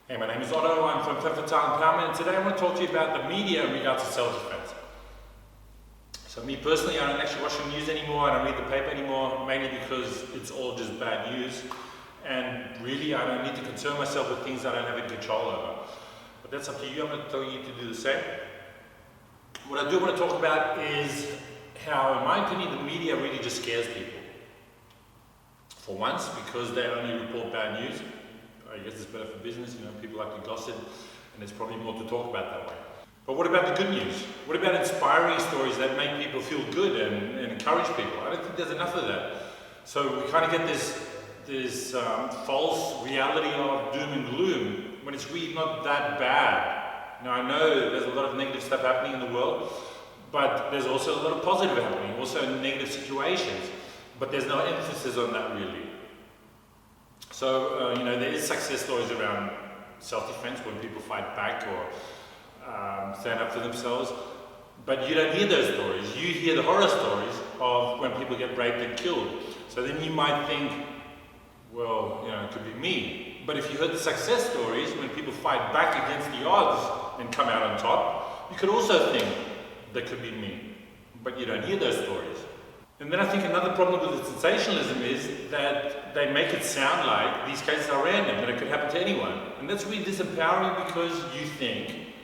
Hey, my name is Otto, I'm from FemFatale Empowerment, and today I want to talk to you about the media in regards to self-defense. So me personally, I don't actually watch the news anymore, I don't read the paper anymore, mainly because it's all just bad news, and really I don't need to concern myself with things that I don't have any control over. But that's up to you, I'm not telling you to do the same. What I do want to talk about is how, in my opinion, the media really just scares people. For once, because they only report bad news. I guess it's better for business, people like to gossip, and there's probably more to talk about that way. But what about the good news? What about inspiring stories that make people feel good and encourage people? I don't think there's enough of that. So we kind of get this false reality of doom and gloom when it's really not that bad. Now I know there's a lot of negative stuff happening in the world, but there's also a lot of positive happening, also in negative situations, but there's no emphasis on that really. So, there is success stories around self-defense when people fight back or stand up for themselves, but you don't hear those stories. You hear the horror stories of when people get raped and killed. So then you might think, well, it could be me. But if you heard the success stories when people fight back against the odds and come out on top, you could also think that could be me. But you don't hear those stories. And then I think another problem with the sensationalism is that they make it sound like these cases are random, that it could happen to anyone. And that's really disempowering because you think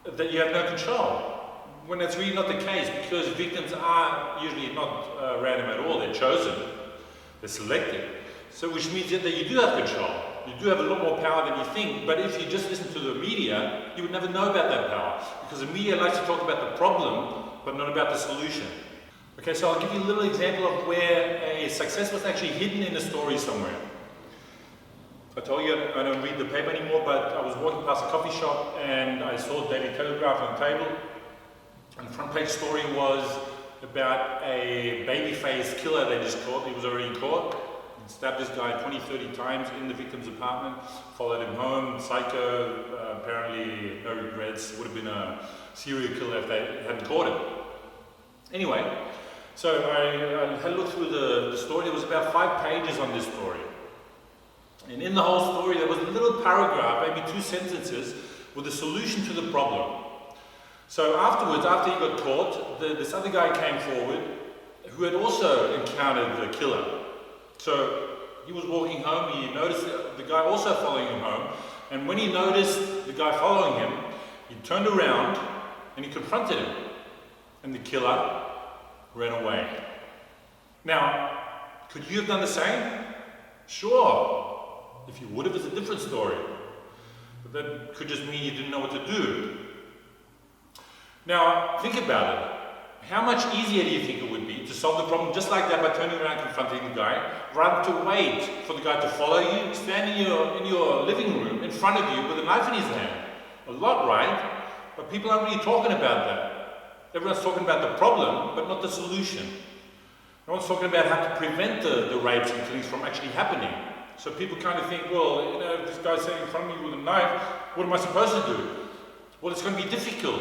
that you have no control, when that's really not the case, because victims are usually not random at all, they're chosen, they're selected. So which means that you do have control, you do have a lot more power than you think, but if you just listen to the media, you would never know about that power, because the media likes to talk about the problem, but not about the solution. Okay, so I'll give you a little example of where a success was actually hidden in a story somewhere. I told you I don't read the paper anymore, but I was walking past a coffee shop and I saw Daily Telegraph on the table. And the front page story was about a baby-faced killer they just caught. He was already caught. He stabbed this guy 20, 30 times in the victim's apartment, followed him home, psycho, apparently no regrets, would have been a serial killer if they hadn't caught him. Anyway, so I had a look through the story. There was about 5 pages on this story. And in the whole story, there was a little paragraph, maybe 2 sentences, with a solution to the problem. So afterwards, after he got caught, this other guy came forward who had also encountered the killer. So he was walking home, he noticed the guy also following him home, and when he noticed the guy following him, he turned around and he confronted him. And the killer ran away. Now, could you have done the same? Sure. If you would have, it's a different story. But that could just mean you didn't know what to do. Now, think about it. How much easier do you think it would be to solve the problem just like that by turning around and confronting the guy, rather to wait for the guy to follow you, stand in your living room in front of you with a knife in his hand? A lot, right? But people aren't really talking about that. Everyone's talking about the problem, but not the solution. No one's talking about how to prevent the rapes and killings from actually happening. So people kind of think, well, if this guy's standing in front of me with a knife, what am I supposed to do? Well, it's going to be difficult.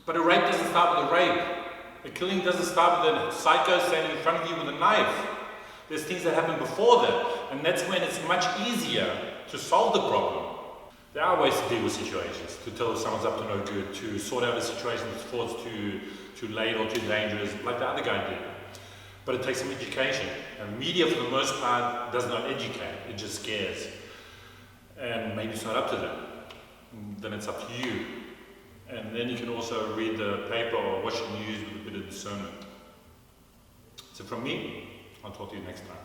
But a rape doesn't start with a rape. A killing doesn't start with a psycho standing in front of you with a knife. There's things that happen before that, and that's when it's much easier to solve the problem. There are ways to deal with situations, to tell if someone's up to no good, to sort out a situation before it's too late or too dangerous, like the other guy did. But it takes some education. And media, for the most part, does not educate, it just scares. And maybe it's not up to them. Then it's up to you. And then you can also read the paper or watch the news with a bit of discernment. So from me, I'll talk to you next time.